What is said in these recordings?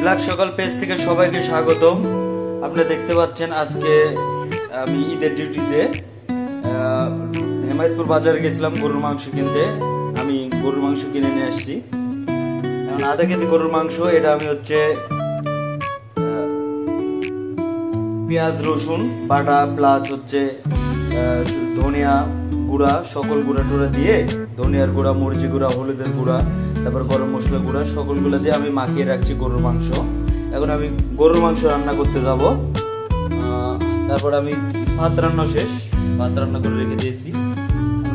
Black সকাল page থেকে সবাইকে স্বাগতম। আপনারা দেখতে পাচ্ছেন আজকে আমি ঈদের ডিউটিতে হেমায়তপুর বাজারে গেছিলাম গরুর মাংস কিনতে। আমি গরুর মাংস কিনে নিয়ে আসছি। এখন আধা কেজি গরুর মাংস, এটা আমি হচ্ছে পেঁয়াজ রসুন বাটা প্লাস হচ্ছে ধনিয়া গুঁড়া, সকল গুঁড়া টুড়া দিয়ে, ধনিয়ার গুঁড়া, মরিচি গুঁড়া, হলুদের গুঁড়া, তারপর গরম মশলা গুঁড়া, সকলগুলো দিয়ে আমি মাখিয়ে রাখছি গরুর মাংস। এখন আমি গরুর মাংস রান্না করতে যাব। তারপর আমি ভাত রান্না শেষ, ভাত রান্না করে রেখে দিয়েছি।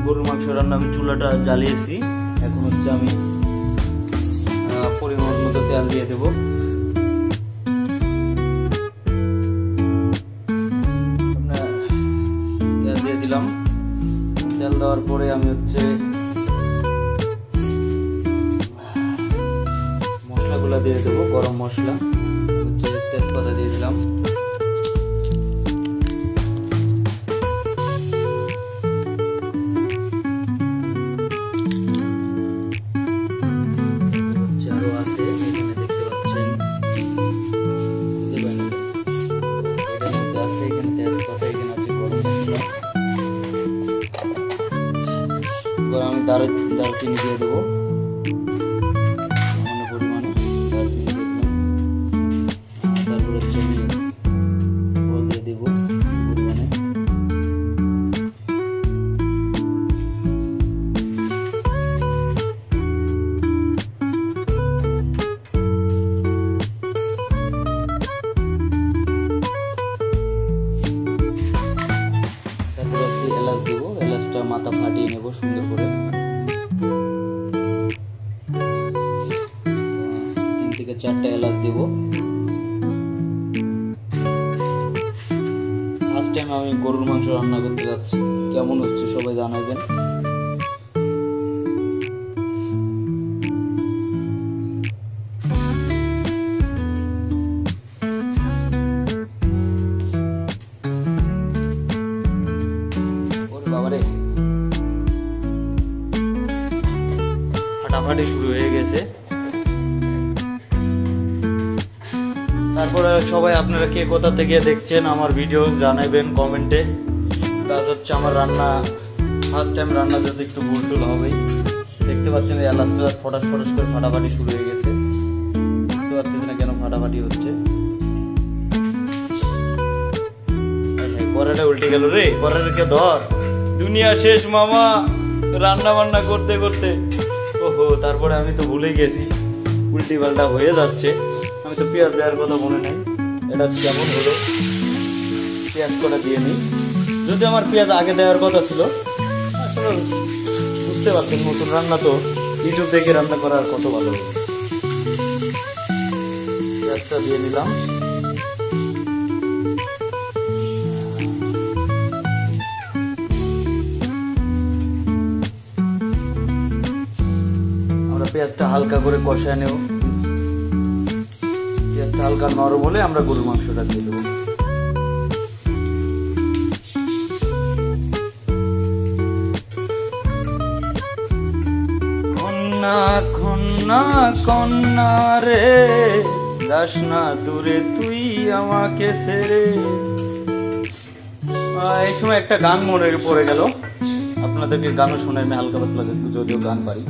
গরুর মাংস রান্না আমি চুলাটা জ্বালিয়েছি। এখন হচ্ছে আমি পরিমাণ মতো তেল দিয়ে দেবো। তেল দিয়ে দিলাম। তেল দেওয়ার পরে আমি হচ্ছে মশলাগুলো দিয়ে দেবো। গরম মশলা হচ্ছে তেজপাতা দিয়ে দিলাম। আরো আছে, এখানে দেখতে পাচ্ছেন এটার মধ্যে আছে, এখানে তেজপাতা, এখানে আছে গরম মশলা। আমি দারচিনি দিয়ে দেবো পরিমাণে, দারচিনি দিয়ে দিলাম। তারপর হচ্ছে আমি ফল দিয়ে দেবো পরিমাণে। তারপর হচ্ছে এলাচ দেবো। এলাচটা মাথা ফাটিয়ে নেবো সুন্দর করে। 3 থেকে 4টা এলাচ দেব। ফার্স্ট টাইম আমি গরুর মাংস রান্না করতে যাচ্ছি, কেমন হচ্ছে সবাই জানাবেন। ওরে বাবারে, ফাটাফাটি শুরু হয়ে গেছে। তারপরে সবাই আপনারা কে কোথা থেকে দেখছেন আমার ভিডিও জানাবেন কমেন্টে। প্লাস হচ্ছে আমার রান্না ফার্স্ট টাইম রান্না, যদি একটু ভুল টুল হবেই। দেখতে পাচ্ছেন এলাচটা ফটাস ফটাস করে ফাটাফাটি শুরু হয়ে গেছে। বুঝতে পারতেছি না কেন ফাটাফাটি হচ্ছে। কড়াইটা উল্টে গেল রে, কড়াইটাকে ধর, দুনিয়া শেষ মামা রান্না বান্না করতে করতে। ওহো, তারপরে আমি তো ভুলে গেছি, উল্টি পাল্টা হয়ে যাচ্ছে। আমি তো পেঁয়াজ দেওয়ার কথা মনে নেই। এটা কেমন হলো, পেঁয়াজ কটা দিয়ে নিই। যদি আমার পেঁয়াজ আগে দেওয়ার কথা ছিল, আসলে বুঝতে পারছেন নতুন রান্না তো, ইউটিউব দেখে রান্না করার কত ভালো হবে। পেঁয়াজটা দিয়ে নিলাম। আমরা পেঁয়াজটা হালকা করে কষায় নেব। পেঁয়াজটা হালকা নরম হলে আমরা গরুর মাংসটা দিয়ে দেবো। কন্যা কন্যা কন্যা রে, যাস না দূরে তুই আমাকে ছেড়ে। এই সময় একটা গান মনে পড়ে গেল, আপনাদেরকে গানও শোনাই আমি হালকা পাতলা, যদিও গান পারি।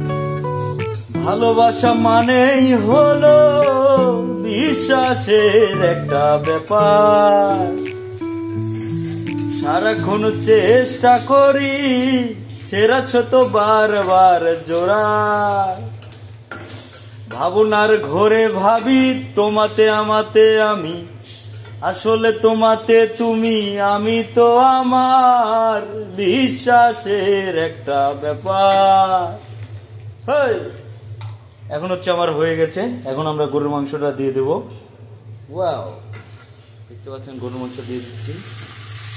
ভালোবাসা মানেই হলো বিশ্বাসের একটা ব্যাপার। সারাক্ষণ চেষ্টা করি, ছেড়াছ তো বারবার জোড়া। ভাবনার ঘরে ভাবি তোমাতে আমাতে আমি, আসলে তোমাতে তুমি, আমি তো আমার বিশ্বাসের একটা ব্যাপার। এখন হচ্ছে আমার হয়ে গেছে। এখন আমরা গরুর মাংসটা দিয়ে দেবো। ওয়াও, দেখতে পাচ্ছেন গরুর মাংস দিয়ে দিচ্ছি।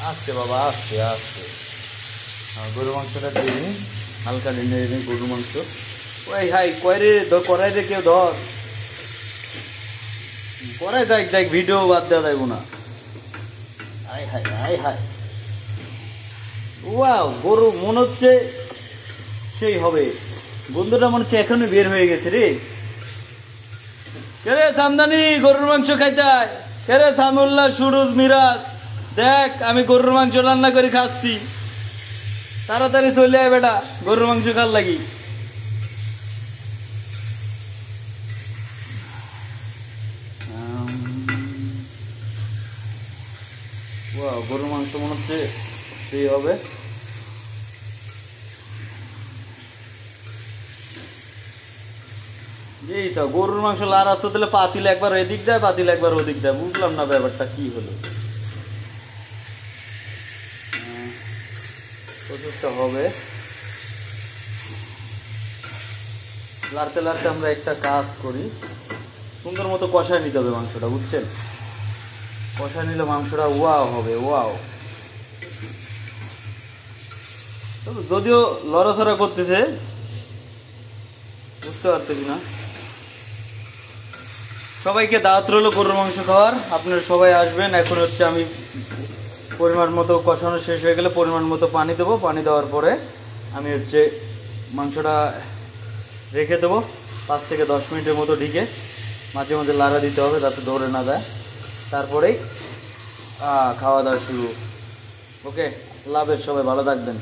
আস্তে বাবা, আস্তে আস্তে। গরুর মাংসটা দিয়ে দিই, হালকা ঢেলে দিই গরুর মাংস। ওই হাই কয়রে কড়াই রে, কেউ ধর কড়াই। দেখ দেখ, ভিডিও বাদ দেওয়া যাইব না। আয় হাই আয় হাই, ওয়াও, গরু মনে হচ্ছে সেই হবে। গন্ধটা মনে হচ্ছে এখনই বের হয়ে গেছে রে। কেরে সামদানি গরুর মাংস খাইতে আয়। কেরে সামুল্লাহ, সুরুজ, মিরাজ, দেখ আমি গরুর মাংস রান্না করে খাচ্ছি, তাড়াতাড়ি চলে আয় বেটা গরুর মাংস খার লাগি। গরুর মাংস মনে হচ্ছে সেই হবে। এই তো গরুর মাংস লার আসতে দিলে পাতিল একবার এদিক দেয়, পাতিল একবার ওদিক দেয়, বুঝলাম না ব্যাপারটা কি হলো। প্রচুরটা হবে। লাড়তে লাড়তে আমরা একটা কাজ করি, সুন্দর মতো কষায় নিতে হবে মাংসটা, বুঝছেন? কষায় নিলে মাংসটা ওয়াও হবে, ওয়াও। যদিও লড়াছড়া করতেছে, বুঝতে পারতেছি না। সবাইকে দাওয়াত রইল গরুর মাংস খাওয়ার, আপনারা সবাই আসবেন। এখন হচ্ছে আমি পরিমাণ মতো কষানো শেষ হয়ে গেলে পরিমাণ মতো পানি দেবো। পানি দেওয়ার পরে আমি হচ্ছে মাংসটা রেখে দেবো 5 থেকে 10 মিনিটের মতো ঢেকে। মাঝে মাঝে লাড়া দিতে হবে যাতে ধরে না যায়। তারপরেই খাওয়া দাওয়া শুরু। ওকে, আল্লাহ হাফেজ, সবাই ভালো থাকবেন।